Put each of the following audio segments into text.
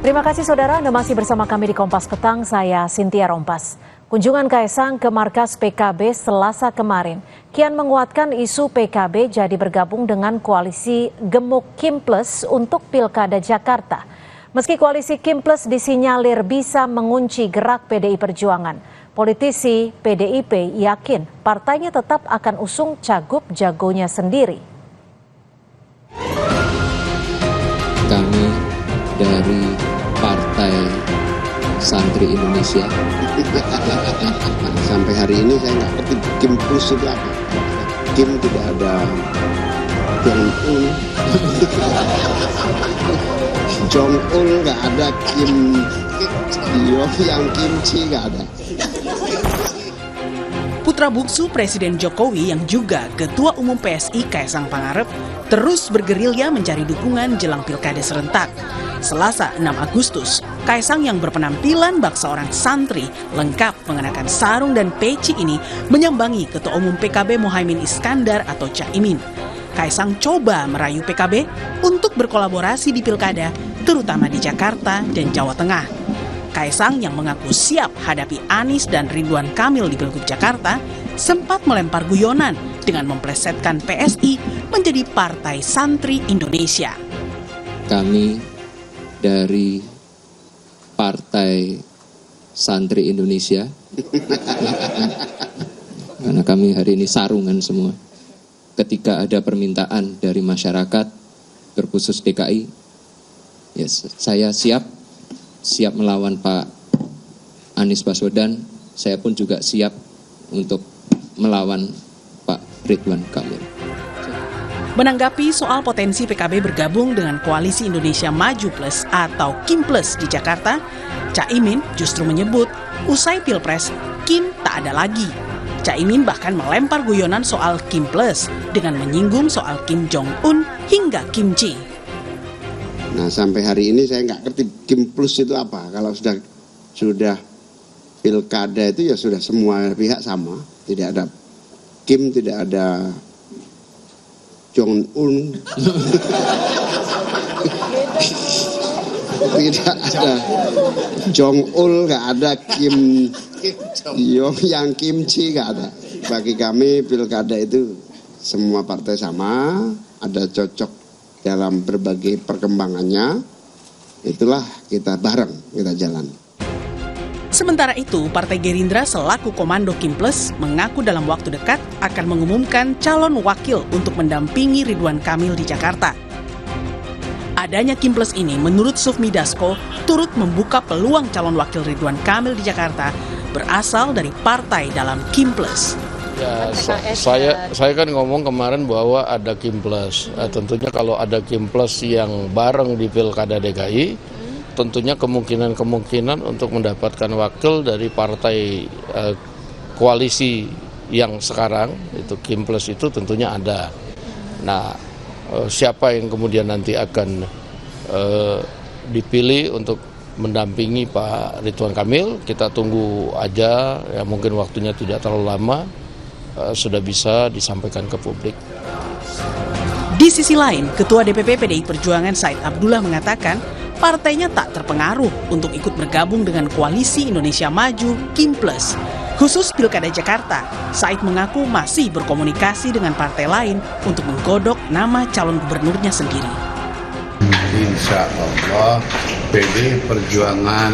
Terima kasih saudara, Anda masih bersama kami di Kompas Petang, saya Cynthia Rompas. Kunjungan Kaisang ke markas PKB Selasa kemarin kian menguatkan isu PKB jadi bergabung dengan koalisi Gemuk Kim Plus untuk Pilkada Jakarta. Meski koalisi Kim Plus disinyalir bisa mengunci gerak PDI Perjuangan, politisi PDIP yakin partainya tetap akan usung cagup jagonya sendiri. Kami dari Partai Santri Indonesia sampai hari ini saya nggak ngerti Kim Plus itu apa. Kim tidak ada Jong-un, Jong-un nggak ada, Kim yang kimchi nggak ada. Putra bungsu Presiden Jokowi yang juga Ketua Umum PSI Kaisang Pangarep terus bergerilya mencari dukungan jelang pilkada serentak. Selasa 6 Agustus, Kaisang yang berpenampilan bak seorang santri lengkap mengenakan sarung dan peci ini menyambangi Ketua Umum PKB Muhaimin Iskandar atau Caimin. Kaisang coba merayu PKB untuk berkolaborasi di pilkada, terutama di Jakarta dan Jawa Tengah. Kaisang yang mengaku siap hadapi Anies dan Ridwan Kamil di Pilgub Jakarta sempat melempar guyonan dengan memplesetkan PSI menjadi Partai Santri Indonesia. Kami dari Partai Santri Indonesia, karena kami hari ini sarungan semua. Ketika ada permintaan dari masyarakat, berkhusus DKI, saya siap melawan Pak Anies Baswedan, saya pun juga siap untuk melawan Pak Ridwan Kamil. Menanggapi soal potensi PKB bergabung dengan Koalisi Indonesia Maju Plus atau Kim Plus di Jakarta, Caimin justru menyebut usai Pilpres, Kim tak ada lagi. Caimin bahkan melempar guyonan soal Kim Plus dengan menyinggung soal Kim Jong-un hingga kimchi. Nah, sampai hari ini saya nggak ngerti Kim Plus itu apa. Kalau sudah pilkada itu ya sudah semua pihak sama, tidak ada Kim, tidak ada Jong-un, tidak ada Jong-ul, nggak ada Kim yang kimchi, nggak ada. Bagi kami pilkada itu semua partai sama, ada cocok dalam berbagai perkembangannya, itulah kita bareng, kita jalan. Sementara itu, Partai Gerindra selaku Komando Kim Plus mengaku dalam waktu dekat akan mengumumkan calon wakil untuk mendampingi Ridwan Kamil di Jakarta. Adanya Kim Plus ini menurut Sufmi Dasko turut membuka peluang calon wakil Ridwan Kamil di Jakarta berasal dari partai dalam Kim Plus. Ya, saya kan ngomong kemarin bahwa ada Kim Plus. Tentunya kalau ada Kim Plus yang bareng di Pilkada DKI, tentunya kemungkinan untuk mendapatkan wakil dari partai koalisi yang sekarang, itu Kim Plus itu tentunya ada. Nah, siapa yang kemudian nanti akan dipilih untuk mendampingi Pak Ridwan Kamil, kita tunggu aja, ya mungkin waktunya tidak terlalu lama, sudah bisa disampaikan ke publik. Di sisi lain, Ketua DPP PDI Perjuangan Said Abdullah mengatakan partainya tak terpengaruh untuk ikut bergabung dengan Koalisi Indonesia Maju Kim Plus. Khusus Pilkada Jakarta, Said mengaku masih berkomunikasi dengan partai lain untuk menggodok nama calon gubernurnya sendiri. Insya Allah PDI Perjuangan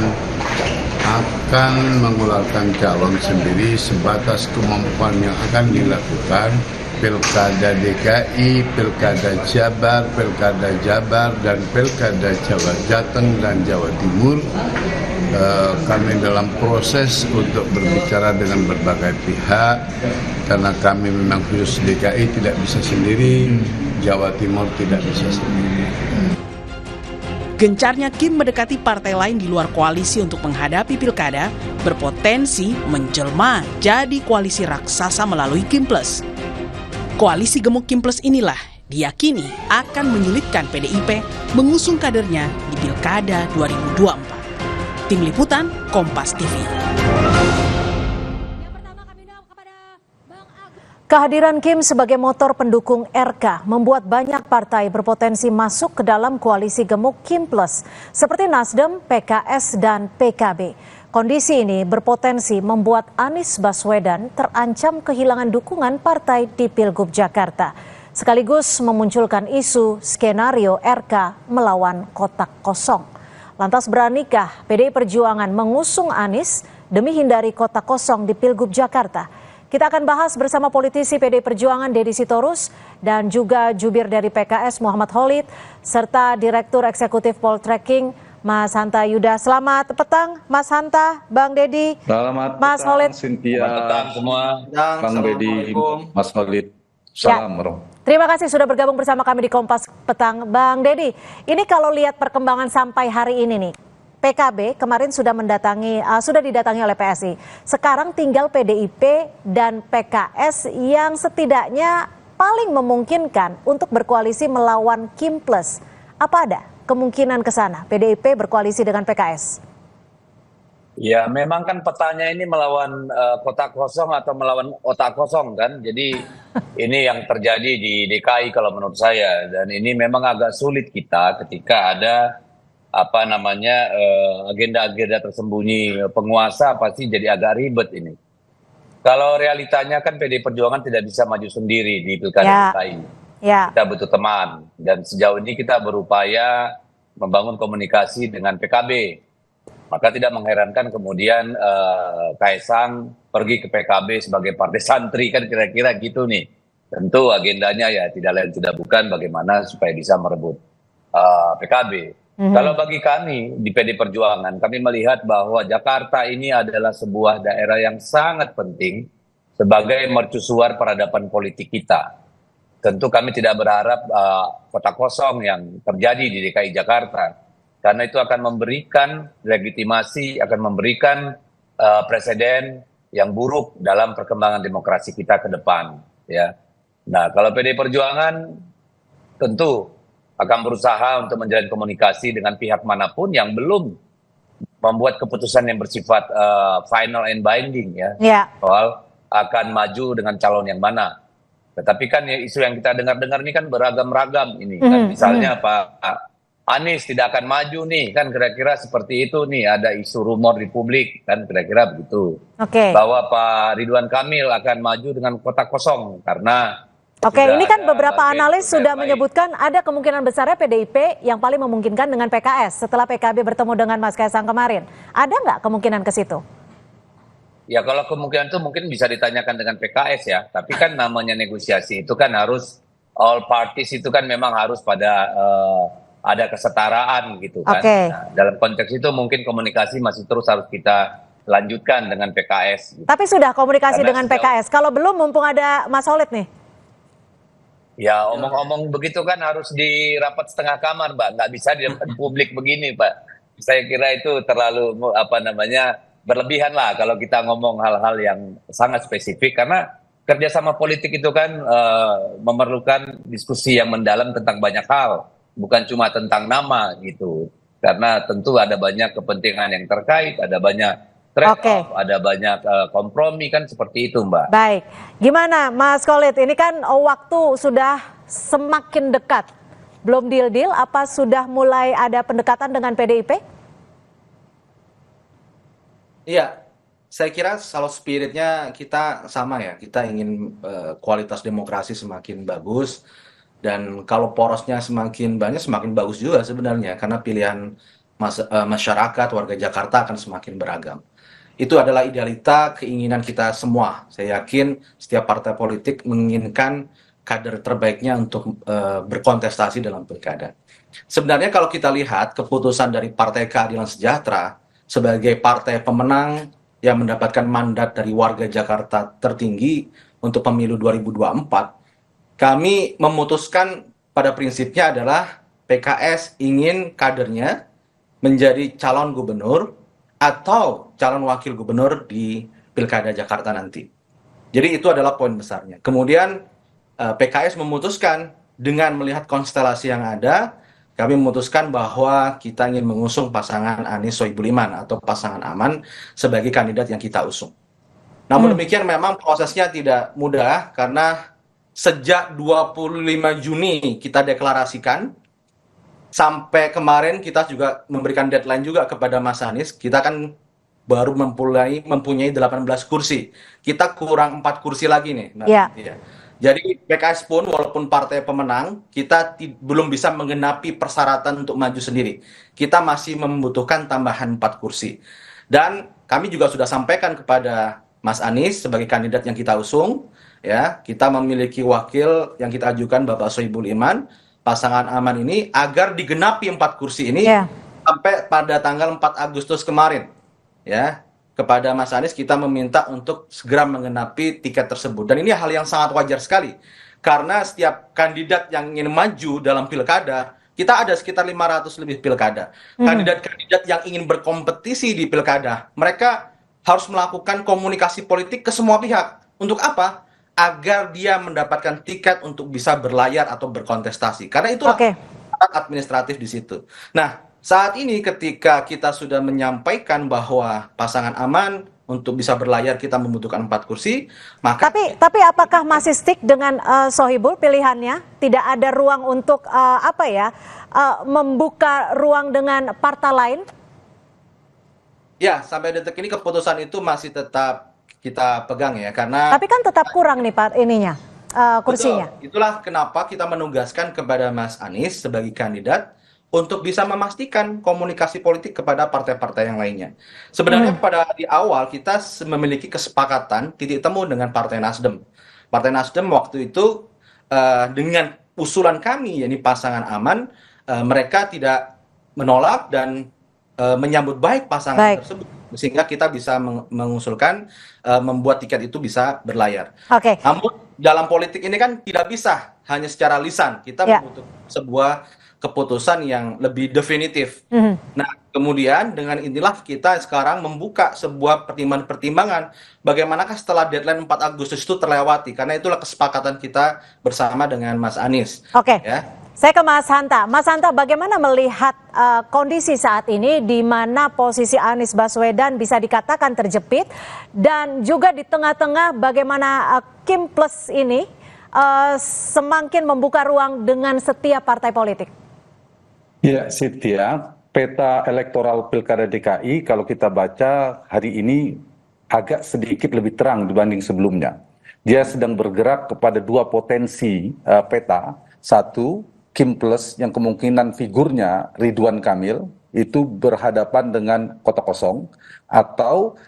akan mengeluarkan calon sendiri sebatas kemampuan yang akan dilakukan. Pilkada DKI, Pilkada Jabar, Pilkada Jabar, dan Pilkada Jawa Jateng dan Jawa Timur. Kami dalam proses untuk berbicara dengan berbagai pihak, karena kami memang khusus DKI tidak bisa sendiri, Jawa Timur tidak bisa sendiri. Gencarnya Kim mendekati partai lain di luar koalisi untuk menghadapi pilkada berpotensi menjelma jadi koalisi raksasa melalui Kim Plus. Koalisi Gemuk Kim Plus inilah diyakini akan menyulitkan PDIP mengusung kadernya di Pilkada 2024. Tim Liputan, Kompas TV. Kehadiran Kim sebagai motor pendukung RK membuat banyak partai berpotensi masuk ke dalam koalisi gemuk Kim Plus, seperti Nasdem, PKS, dan PKB. Kondisi ini berpotensi membuat Anies Baswedan terancam kehilangan dukungan partai di Pilgub Jakarta, sekaligus memunculkan isu skenario RK melawan kotak kosong. Lantas beranikah PDI Perjuangan mengusung Anies demi hindari kotak kosong di Pilgub Jakarta? Kita akan bahas bersama politisi PDI Perjuangan Deddy Sitorus dan juga jubir dari PKS Muhammad Khalid serta Direktur Eksekutif Poltreking Mas Hanta Yuda. Selamat petang Mas Hanta, Bang Deddy, Selamat Mas petang, Khalid. Cynthia, Selamat petang semua. Bang Deddy, Mas Khalid. Salam, Bro. Terima kasih sudah bergabung bersama kami di Kompas Petang. Bang Deddy, ini kalau lihat perkembangan sampai hari ini nih, PKB kemarin sudah didatangi oleh PSI. Sekarang tinggal PDIP dan PKS yang setidaknya paling memungkinkan untuk berkoalisi melawan Kim Plus. Apa ada kemungkinan ke sana PDIP berkoalisi dengan PKS? Ya, memang kan petanya ini melawan kotak kosong atau melawan otak kosong kan. Jadi ini yang terjadi di DKI kalau menurut saya. Dan ini memang agak sulit kita ketika ada agenda-agenda tersembunyi penguasa, pasti jadi agak ribet ini. Kalau realitanya kan PDI Perjuangan tidak bisa maju sendiri di Pilkada DKI. Kita butuh teman, dan sejauh ini kita berupaya membangun komunikasi dengan PKB. Maka tidak mengherankan kemudian Kaisang pergi ke PKB sebagai partai santri, kan kira-kira gitu nih. Tentu agendanya ya tidak lain tidak bukan bagaimana supaya bisa merebut PKB. Kalau bagi kami di PDI Perjuangan, kami melihat bahwa Jakarta ini adalah sebuah daerah yang sangat penting sebagai mercusuar peradaban politik kita. Tentu kami tidak berharap kotak kosong yang terjadi di DKI Jakarta, karena itu akan memberikan legitimasi, akan memberikan presiden yang buruk dalam perkembangan demokrasi kita ke depan. Ya. Nah, kalau PDI Perjuangan tentu akan berusaha untuk menjalin komunikasi dengan pihak manapun yang belum membuat keputusan yang bersifat final and binding soal akan maju dengan calon yang mana. Tetapi kan ya, isu yang kita dengar-dengar ini kan beragam-ragam ini. Kan, misalnya Pak Anies tidak akan maju nih, kan kira-kira seperti itu nih, ada isu rumor di publik, kan kira-kira begitu. Bahwa Pak Ridwan Kamil akan maju dengan kotak kosong karena ini kan beberapa analis sudah menyebutkan ada kemungkinan besarnya PDIP yang paling memungkinkan dengan PKS setelah PKB bertemu dengan Mas Kaisang kemarin. Ada nggak kemungkinan ke situ? Ya kalau kemungkinan itu mungkin bisa ditanyakan dengan PKS ya. Tapi kan namanya negosiasi itu kan harus all parties, itu kan memang harus pada ada kesetaraan gitu kan. Nah, dalam konteks itu mungkin komunikasi masih terus harus kita lanjutkan dengan PKS. Gitu. Tapi sudah komunikasi dengan PKS. Kalau belum, mumpung ada Mas Khalid nih. Ya omong-omong begitu kan harus di rapat setengah kamar, Mbak. Nggak bisa di publik begini, Pak. Saya kira itu terlalu berlebihan lah kalau kita ngomong hal-hal yang sangat spesifik. Karena kerjasama politik itu kan memerlukan diskusi yang mendalam tentang banyak hal. Bukan cuma tentang nama gitu. Karena tentu ada banyak kepentingan yang terkait, ada banyak trade-off, ada banyak kompromi kan seperti itu, Mbak. Baik, gimana Mas Khalid? Ini kan waktu sudah semakin dekat, belum deal-deal, apa sudah mulai ada pendekatan dengan PDIP? Iya, saya kira kalau spiritnya kita sama ya, kita ingin kualitas demokrasi semakin bagus, dan kalau porosnya semakin banyak semakin bagus juga sebenarnya, karena pilihan masyarakat, warga Jakarta akan semakin beragam. Itu adalah idealita keinginan kita semua. Saya yakin setiap partai politik menginginkan kader terbaiknya untuk berkontestasi dalam pilkada. Sebenarnya kalau kita lihat keputusan dari Partai Keadilan Sejahtera sebagai partai pemenang yang mendapatkan mandat dari warga Jakarta tertinggi untuk pemilu 2024, kami memutuskan pada prinsipnya adalah PKS ingin kadernya menjadi calon gubernur atau calon wakil gubernur di Pilkada Jakarta nanti. Jadi itu adalah poin besarnya. Kemudian PKS memutuskan dengan melihat konstelasi yang ada, kami memutuskan bahwa kita ingin mengusung pasangan Anies Sohibul Iman atau pasangan aman sebagai kandidat yang kita usung. Namun demikian memang prosesnya tidak mudah karena sejak 25 Juni kita deklarasikan, sampai kemarin kita juga memberikan deadline juga kepada Mas Anies. Kita kan baru mempunyai 18 kursi. Kita kurang 4 kursi lagi nih. Ya. Jadi PKS pun walaupun partai pemenang, kita belum bisa menggenapi persyaratan untuk maju sendiri. Kita masih membutuhkan tambahan 4 kursi. Dan kami juga sudah sampaikan kepada Mas Anies sebagai kandidat yang kita usung, ya, kita memiliki wakil yang kita ajukan Bapak Sohibul Iman, pasangan aman ini, agar digenapi 4 kursi ini sampai pada tanggal 4 Agustus kemarin, ya. Kepada Mas Anies kita meminta untuk segera menggenapi tiket tersebut. Dan ini hal yang sangat wajar sekali. Karena setiap kandidat yang ingin maju dalam pilkada, kita ada sekitar 500 lebih pilkada. Kandidat-kandidat yang ingin berkompetisi di pilkada, mereka harus melakukan komunikasi politik ke semua pihak. Untuk apa? Agar dia mendapatkan tiket untuk bisa berlayar atau berkontestasi. Karena itulah syarat administratif di situ. Nah, saat ini ketika kita sudah menyampaikan bahwa pasangan aman untuk bisa berlayar kita membutuhkan 4 kursi, maka tapi apakah masih stick dengan Sohibul pilihannya? Tidak ada ruang untuk membuka ruang dengan partai lain? Ya, sampai detik ini keputusan itu masih tetap kita pegang ya, karena tapi kan tetap kurang nih Pak kursinya. Betul. Itulah kenapa kita menugaskan kepada Mas Anies sebagai kandidat untuk bisa memastikan komunikasi politik kepada partai-partai yang lainnya. Sebenarnya pada di awal kita memiliki kesepakatan titik temu dengan Partai Nasdem. Partai Nasdem waktu itu dengan usulan kami, yakni pasangan aman, mereka tidak menolak dan menyambut baik pasangan tersebut, sehingga kita bisa mengusulkan membuat tiket itu bisa berlayar. Namun dalam politik ini kan tidak bisa hanya secara lisan, kita membutuhkan sebuah keputusan yang lebih definitif. Nah, kemudian dengan inilah kita sekarang membuka sebuah pertimbangan-pertimbangan bagaimanakah setelah deadline 4 Agustus itu terlewati, karena itulah kesepakatan kita bersama dengan Mas Anies. Ya. Saya ke Mas Hanta. Mas Hanta, bagaimana melihat kondisi saat ini di mana posisi Anies Baswedan bisa dikatakan terjepit dan juga di tengah-tengah bagaimana Kim Plus ini semakin membuka ruang dengan setiap partai politik? Ya, Cynthia, peta elektoral Pilkada DKI kalau kita baca hari ini agak sedikit lebih terang dibanding sebelumnya. Dia sedang bergerak kepada 2 potensi peta. Satu, Kim Plus yang kemungkinan figurnya Ridwan Kamil itu berhadapan dengan kota kosong, atau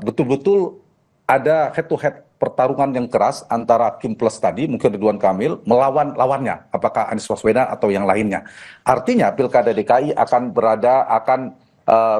betul-betul ada head to head pertarungan yang keras antara Kim Plus tadi, mungkin Ridwan Kamil, melawan lawannya, apakah Anies Baswedan atau yang lainnya. Artinya Pilkada DKI akan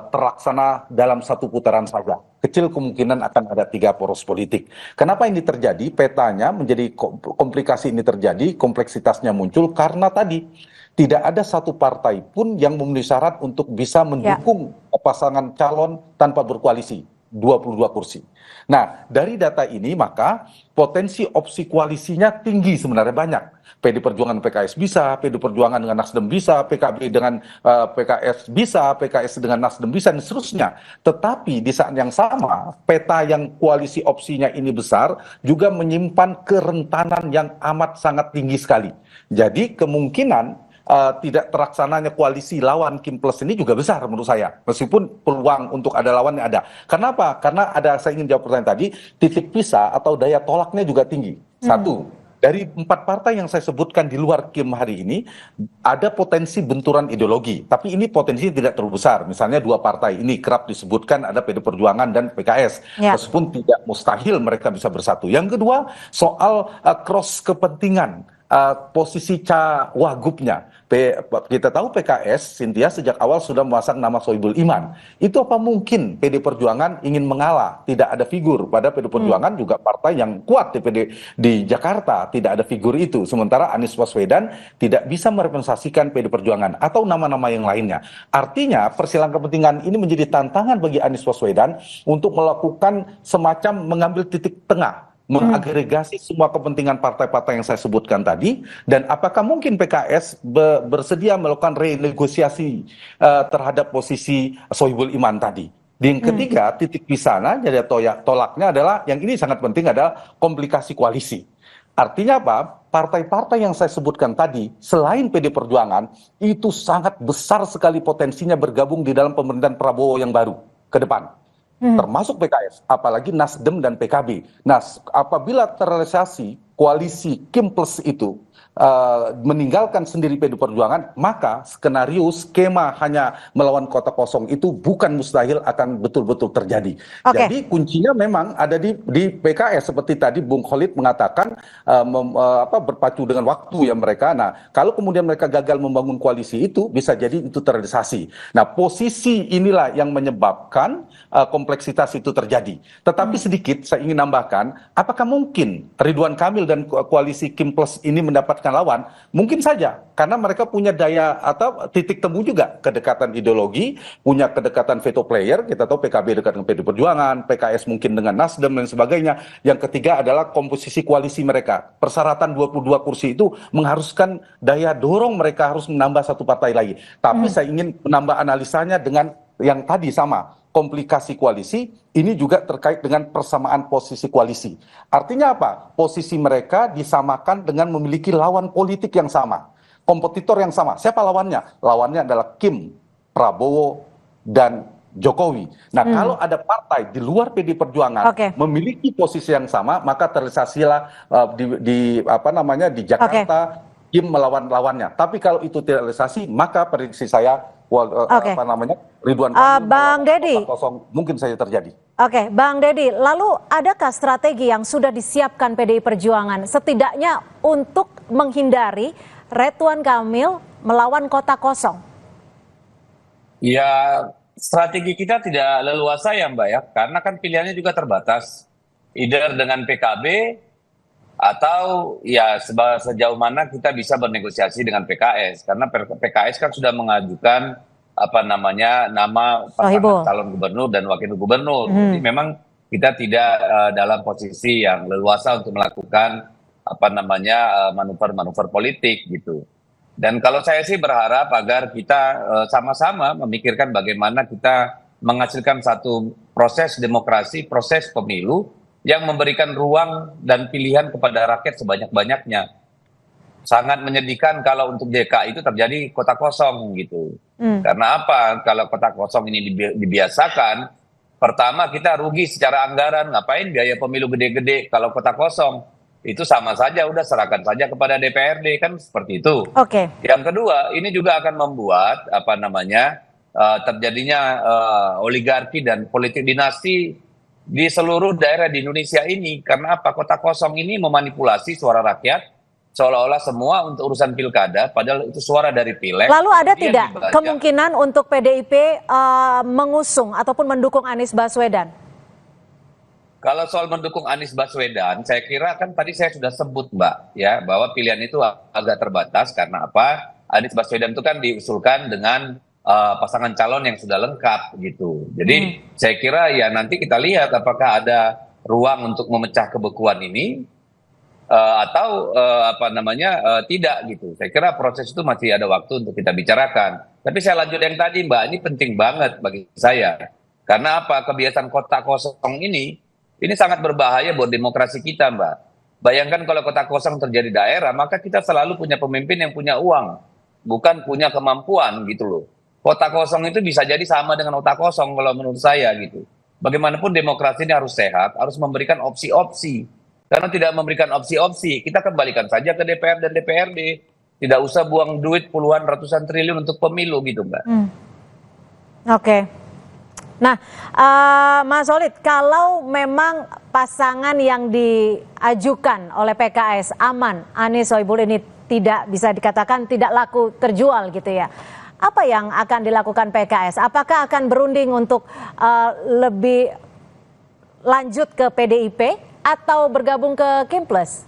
terlaksana dalam 1 putaran saja. Kecil kemungkinan akan ada 3 poros politik. Kenapa ini terjadi? Petanya menjadi komplikasi ini terjadi, kompleksitasnya muncul karena tadi tidak ada satu partai pun yang memenuhi syarat untuk bisa mendukung pasangan calon tanpa berkoalisi. 22 kursi. Nah, dari data ini maka potensi opsi koalisinya tinggi, sebenarnya banyak. PD Perjuangan PKS bisa, PD Perjuangan dengan Nasdem bisa, PKB dengan PKS bisa, PKS dengan Nasdem bisa, dan seterusnya. Tetapi di saat yang sama, peta yang koalisi opsinya ini besar juga menyimpan kerentanan yang amat sangat tinggi sekali. Jadi kemungkinan tidak terlaksananya koalisi lawan Kim Plus ini juga besar menurut saya, meskipun peluang untuk ada lawannya ada. Kenapa? Karena saya ingin jawab pertanyaan tadi, titik pisah atau daya tolaknya juga tinggi. Satu, dari 4 partai yang saya sebutkan di luar Kim hari ini, ada potensi benturan ideologi, tapi ini potensinya tidak terlalu besar. Misalnya 2 partai ini kerap disebutkan ada PD Perjuangan dan PKS, meskipun tidak mustahil mereka bisa bersatu. Yang kedua, soal cross kepentingan, posisi cawagupnya. Kita tahu PKS, Cynthia, sejak awal sudah memasang nama Sohibul Iman. Itu apa mungkin PD Perjuangan ingin mengalah? Tidak ada figur. Pada PD Perjuangan juga partai yang kuat di Jakarta, tidak ada figur itu. Sementara Anies Baswedan tidak bisa merepresentasikan PD Perjuangan atau nama-nama yang lainnya. Artinya persilangan kepentingan ini menjadi tantangan bagi Anies Baswedan untuk melakukan semacam mengambil titik tengah, mengagregasi semua kepentingan partai-partai yang saya sebutkan tadi, dan apakah mungkin PKS bersedia melakukan renegosiasi terhadap posisi Sohibul Iman tadi. Yang ketiga, titik pisahnya, jadi tolaknya adalah, yang ini sangat penting adalah komplikasi koalisi. Artinya apa? Partai-partai yang saya sebutkan tadi, selain PD Perjuangan, itu sangat besar sekali potensinya bergabung di dalam pemerintahan Prabowo yang baru ke depan. Termasuk PKS, apalagi Nasdem dan PKB. Nah, apabila terrealisasi koalisi Kim Plus itu meninggalkan sendiri PD Perjuangan, maka skenario skema hanya melawan kota kosong itu bukan mustahil akan betul-betul terjadi. Jadi kuncinya memang ada di PKS, seperti tadi Bung Khalid mengatakan berpacu dengan waktu ya mereka. Nah, kalau kemudian mereka gagal membangun koalisi itu, bisa jadi itu terrealisasi. Nah, posisi inilah yang menyebabkan kompleksitas itu terjadi. Tetapi sedikit saya ingin nambahkan, apakah mungkin Ridwan Kamil dan koalisi Kim Plus ini mendapatkan lawan? Mungkin saja, karena mereka punya daya atau titik temu juga, kedekatan ideologi, punya kedekatan veto player. Kita tahu PKB dekat dengan PD Perjuangan, PKS mungkin dengan Nasdem dan sebagainya. Yang ketiga adalah komposisi koalisi mereka. Persyaratan 22 kursi itu mengharuskan daya dorong mereka harus menambah satu partai lagi. Tapi saya ingin menambah analisanya dengan yang tadi sama, komplikasi koalisi, ini juga terkait dengan persamaan posisi koalisi. Artinya apa? Posisi mereka disamakan dengan memiliki lawan politik yang sama, kompetitor yang sama. Siapa lawannya? Lawannya adalah Kim, Prabowo, dan Jokowi. Nah, kalau ada partai di luar PD Perjuangan memiliki posisi yang sama, maka terrealisasilah di Jakarta Kim melawan lawannya. Tapi kalau itu tidak terrealisasi, maka prediksi saya Ridwan Kamil Bang Deddy, mungkin saja terjadi. Oke, Bang Deddy, lalu adakah strategi yang sudah disiapkan PDI Perjuangan setidaknya untuk menghindari Ridwan Kamil melawan kota kosong? Ya, strategi kita tidak leluasa ya Mbak ya, karena kan pilihannya juga terbatas. Either dengan PKB atau ya sejauh mana kita bisa bernegosiasi dengan PKS, karena PKS kan sudah mengajukan nama pasangan calon gubernur dan wakil gubernur. Jadi memang kita tidak dalam posisi yang leluasa untuk melakukan manuver-manuver politik gitu. Dan kalau saya sih berharap agar kita sama-sama memikirkan bagaimana kita menghasilkan satu proses demokrasi, proses pemilu yang memberikan ruang dan pilihan kepada rakyat sebanyak-banyaknya. Sangat menyedihkan kalau untuk DKI itu terjadi kota kosong gitu. Karena apa? Kalau kota kosong ini dibiasakan, pertama kita rugi secara anggaran. Ngapain biaya pemilu gede-gede kalau kota kosong? Itu sama saja, udah serahkan saja kepada DPRD, kan seperti itu. Yang kedua, ini juga akan membuat terjadinya oligarki dan politik dinasti di seluruh daerah di Indonesia ini. Karena apa? Kota kosong ini memanipulasi suara rakyat seolah-olah semua untuk urusan pilkada, padahal itu suara dari pileg. Lalu ada tidak kemungkinan untuk PDIP mengusung ataupun mendukung Anies Baswedan? Kalau soal mendukung Anies Baswedan, saya kira kan tadi saya sudah sebut Mbak, ya, bahwa pilihan itu agak terbatas. Karena apa? Anies Baswedan itu kan diusulkan dengan pasangan calon yang sudah lengkap gitu. Jadi saya kira ya nanti kita lihat apakah ada ruang untuk memecah kebekuan ini atau tidak gitu. Saya kira proses itu masih ada waktu untuk kita bicarakan. Tapi saya lanjut yang tadi Mbak, ini penting banget bagi saya. Karena apa? Kebiasaan kota kosong ini sangat berbahaya buat demokrasi kita Mbak. Bayangkan kalau kota kosong terjadi daerah, maka kita selalu punya pemimpin yang punya uang, bukan punya kemampuan gitu loh. Kota kosong itu bisa jadi sama dengan otak kosong kalau menurut saya gitu. Bagaimanapun demokrasi ini harus sehat, harus memberikan opsi-opsi. Karena tidak memberikan opsi-opsi, kita kembalikan saja ke DPR dan DPRD. Tidak usah buang duit puluhan ratusan triliun untuk pemilu gitu Mbak. Nah, Mas Solid, kalau memang pasangan yang diajukan oleh PKS aman, Anies Sohibul ini tidak bisa dikatakan tidak laku terjual gitu ya. Apa yang akan dilakukan PKS? Apakah akan berunding untuk lebih lanjut ke PDIP atau bergabung ke Kim Plus?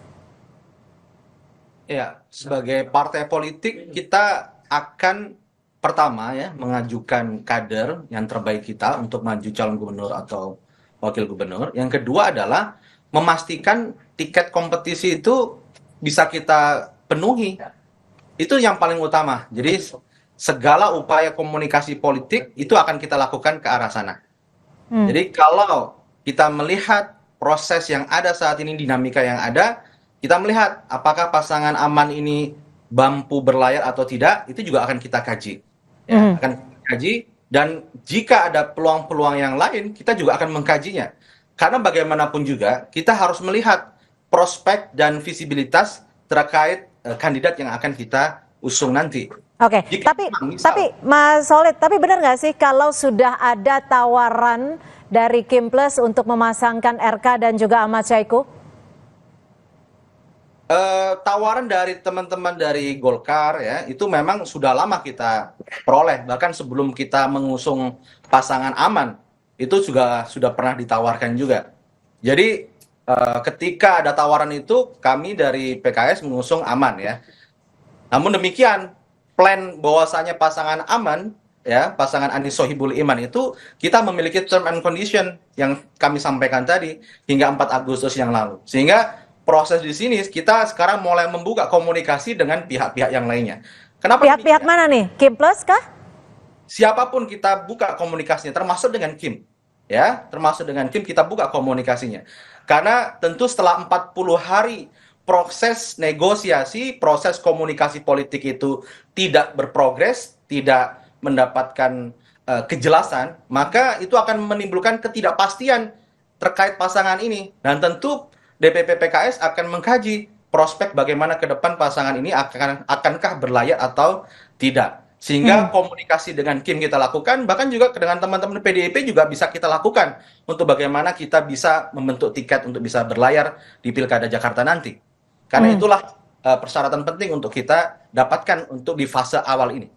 Ya, sebagai partai politik kita akan pertama ya mengajukan kader yang terbaik kita untuk maju calon gubernur atau wakil gubernur. Yang kedua adalah memastikan tiket kompetisi itu bisa kita penuhi. Itu yang paling utama. Jadi segala upaya komunikasi politik itu akan kita lakukan ke arah sana. Jadi kalau kita melihat proses yang ada saat ini, dinamika yang ada, kita melihat apakah pasangan aman ini mampu berlayar atau tidak, itu juga akan kita kaji. Ya, akan kita kaji, dan jika ada peluang-peluang yang lain, kita juga akan mengkajinya. Karena bagaimanapun juga, kita harus melihat prospek dan visibilitas terkait kandidat yang akan kita usung nanti. Oke, tapi Mas Khalid, tapi benar nggak sih kalau sudah ada tawaran dari Kim Plus untuk memasangkan RK dan juga Ahmad Syahiku? Tawaran dari teman-teman dari Golkar ya, itu memang sudah lama kita peroleh, bahkan sebelum kita mengusung pasangan aman, itu juga sudah pernah ditawarkan juga. Jadi ketika ada tawaran itu, kami dari PKS mengusung aman ya. Namun demikian, plan bahwasanya pasangan aman, ya pasangan Anies Sohibul Iman itu kita memiliki term and condition yang kami sampaikan tadi hingga 4 Agustus yang lalu. Sehingga proses di sini kita sekarang mulai membuka komunikasi dengan pihak-pihak yang lainnya. Kenapa? Pihak-pihak mana nih? Kim Plus kah? Siapapun kita buka komunikasinya, termasuk dengan Kim. Ya, termasuk dengan Kim kita buka komunikasinya. Karena tentu setelah 40 hari proses negosiasi, proses komunikasi politik itu tidak berprogres, tidak mendapatkan kejelasan, maka itu akan menimbulkan ketidakpastian terkait pasangan ini. Dan tentu DPP PKS akan mengkaji prospek bagaimana ke depan pasangan ini akankah berlayar atau tidak. Sehingga komunikasi dengan Kim kita lakukan, bahkan juga dengan teman-teman PDIP juga bisa kita lakukan untuk bagaimana kita bisa membentuk tiket untuk bisa berlayar di Pilkada Jakarta nanti. Karena itulah persyaratan penting untuk kita dapatkan untuk di fase awal ini.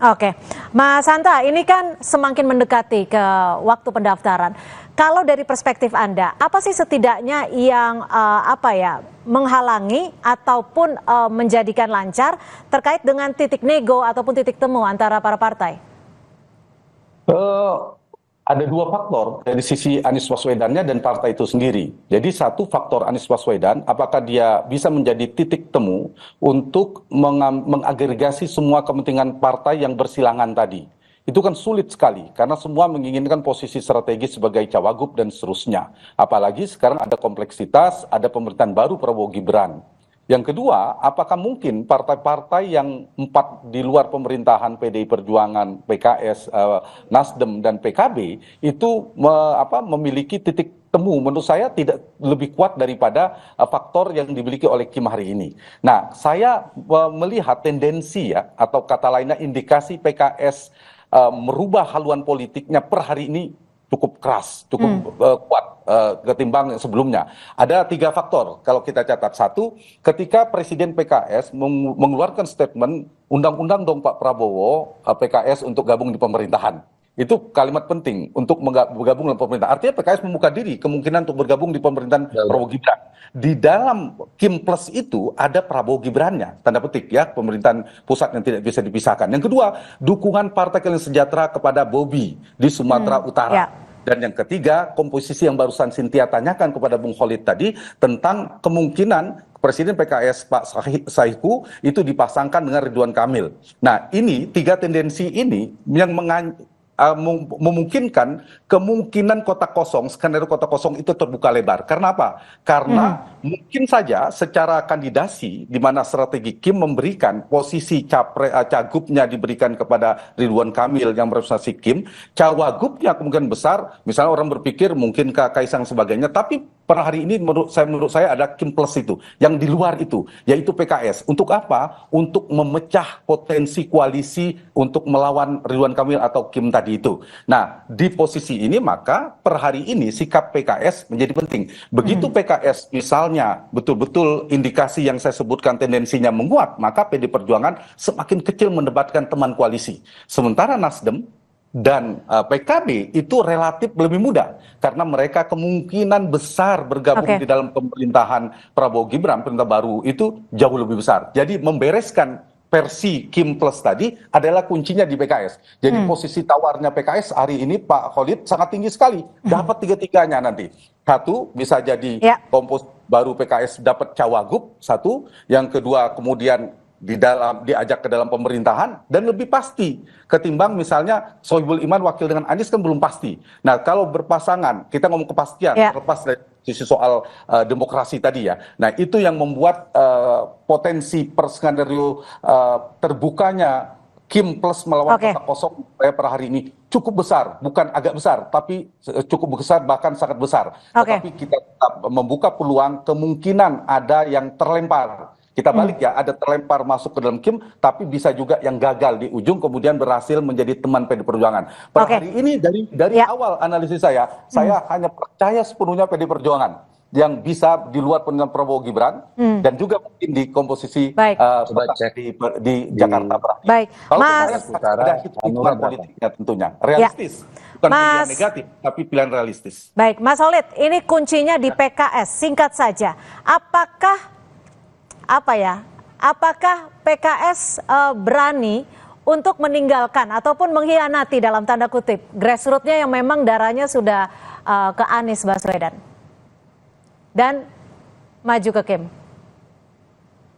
Oke, Mas Hanta, ini kan semakin mendekati ke waktu pendaftaran. Kalau dari perspektif Anda, apa sih setidaknya yang menghalangi ataupun menjadikan lancar terkait dengan titik nego ataupun titik temu antara para partai? Ada dua faktor dari sisi Anies Baswedannya dan partai itu sendiri. Jadi satu faktor Anies Baswedan, apakah dia bisa menjadi titik temu untuk mengagregasi semua kepentingan partai yang bersilangan tadi. Itu kan sulit sekali, karena semua menginginkan posisi strategis sebagai cawagup dan seterusnya. Apalagi sekarang ada kompleksitas, ada pemerintahan baru Prabowo Gibran. Yang kedua, apakah mungkin partai-partai yang 4 di luar pemerintahan PDI Perjuangan, PKS, Nasdem, dan PKB itu memiliki titik temu? Menurut saya tidak lebih kuat daripada faktor yang dimiliki oleh Kim hari ini. Nah, saya melihat tendensi ya, atau kata lainnya indikasi PKS merubah haluan politiknya per hari ini cukup keras, cukup kuat ketimbang sebelumnya. Ada 3 faktor kalau kita catat. Satu, ketika Presiden PKS mengeluarkan statement, undang-undang dong Pak Prabowo, PKS untuk gabung di pemerintahan. Itu kalimat penting untuk bergabung dalam pemerintahan. Artinya PKS membuka diri kemungkinan untuk bergabung di pemerintahan Prabowo Gibran. Di dalam Kim Plus itu ada Prabowo Gibrannya, tanda petik ya, pemerintahan pusat yang tidak bisa dipisahkan. Yang kedua, dukungan Partai Keadilan Sejahtera kepada Bobi di Sumatera Utara. Ya. Dan yang ketiga, komposisi yang barusan Cynthia tanyakan kepada Bung Khalid tadi tentang kemungkinan Presiden PKS Pak Syahiku itu dipasangkan dengan Ridwan Kamil. Nah, ini 3 tendensi ini yang memungkinkan kemungkinan kotak kosong, skenario kotak kosong itu terbuka lebar. Karena apa? Karena mungkin saja secara kandidasi, di mana strategi Kim memberikan posisi cagupnya diberikan kepada Ridwan Kamil yang merepresentasi Kim, cawagupnya kemungkinan besar, misalnya orang berpikir mungkin Kaisang sebagainya, tapi per hari ini menurut saya ada Kim Plus itu, yang di luar itu, yaitu PKS. Untuk apa? Untuk memecah potensi koalisi untuk melawan Ridwan Kamil atau Kim tadi itu. Nah, di posisi ini maka per hari ini sikap PKS menjadi penting. Begitu PKS misalnya betul-betul indikasi yang saya sebutkan tendensinya menguat, maka PD Perjuangan semakin kecil mendebatkan teman koalisi. Sementara Nasdem dan PKB itu relatif lebih mudah karena mereka kemungkinan besar bergabung di dalam pemerintahan Prabowo Gibran, pemerintah baru itu jauh lebih besar. Jadi membereskan versi Kim Plus tadi adalah kuncinya di PKS. Jadi posisi tawarnya PKS hari ini Pak Khalid sangat tinggi sekali. Dapat 3-3-nya nanti. Satu, bisa jadi kompos baru PKS dapat cawagup, satu. Yang kedua, kemudian diajak ke dalam pemerintahan dan lebih pasti ketimbang misalnya Sohibul Iman wakil dengan Anies kan belum pasti. Nah kalau berpasangan kita ngomong kepastian terlepas dari sisi soal demokrasi tadi ya. Nah itu yang membuat potensi per skenario terbukanya Kim plus melawan kotak kosong per hari ini cukup besar, bukan agak besar, tapi cukup besar bahkan sangat besar. Tetapi kita tetap membuka peluang kemungkinan ada yang terlempar. Kita balik ya, ada terlempar masuk ke dalam Kim, tapi bisa juga yang gagal di ujung kemudian berhasil menjadi teman PD Perjuangan. Per hari ini dari awal analisis saya hanya percaya sepenuhnya PD Perjuangan yang bisa di luar pemilihan Prabowo Gibran dan juga mungkin di komposisi di Jakarta. Baik, kalau Mas, ada hitungan politiknya tentunya realistis, bukan pilihan negatif tapi pilihan realistis. Baik, Mas Solid, ini kuncinya di PKS. Singkat saja, apakah PKS berani untuk meninggalkan ataupun mengkhianati dalam tanda kutip grassroots-nya yang memang darahnya sudah ke Anies Baswedan dan maju ke Kim?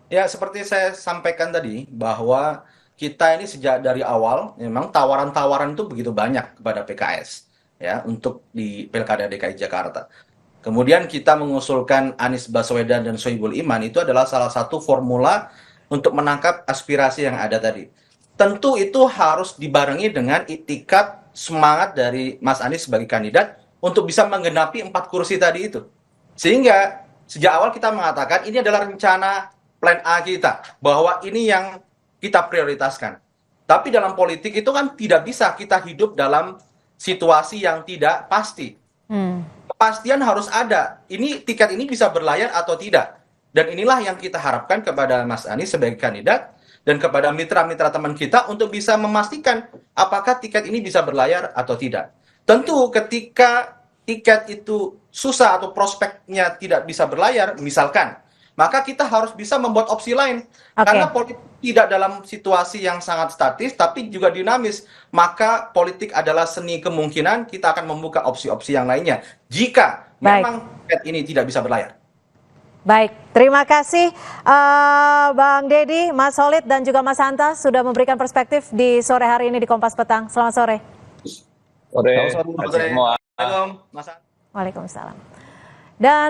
Ya, seperti saya sampaikan tadi bahwa kita ini sejak dari awal memang tawaran-tawaran itu begitu banyak kepada PKS ya untuk di Pilkada DKI Jakarta. Kemudian kita mengusulkan Anies Baswedan dan Sohibul Iman itu adalah salah satu formula untuk menangkap aspirasi yang ada tadi. Tentu itu harus dibarengi dengan itikad semangat dari Mas Anies sebagai kandidat untuk bisa menggenapi 4 kursi tadi itu. Sehingga sejak awal kita mengatakan ini adalah rencana plan A kita, bahwa ini yang kita prioritaskan. Tapi dalam politik itu kan tidak bisa kita hidup dalam situasi yang tidak pasti. Kepastian harus ada. Tiket ini bisa berlayar atau tidak. Dan inilah yang kita harapkan kepada Mas Anies sebagai kandidat dan kepada mitra-mitra teman kita untuk bisa memastikan apakah tiket ini bisa berlayar atau tidak. Tentu ketika tiket itu susah atau prospeknya tidak bisa berlayar, misalkan, maka kita harus bisa membuat opsi lain. Karena politik tidak dalam situasi yang sangat statis, tapi juga dinamis. Maka politik adalah seni kemungkinan, kita akan membuka opsi-opsi yang lainnya. Jika memang tiket ini tidak bisa berlayar. Baik, terima kasih Bang Deddy, Mas Solid, dan juga Mas Hanta sudah memberikan perspektif di sore hari ini di Kompas Petang. Selamat sore. Sore. Waalaikumsalam. Waalaikumsalam. Dan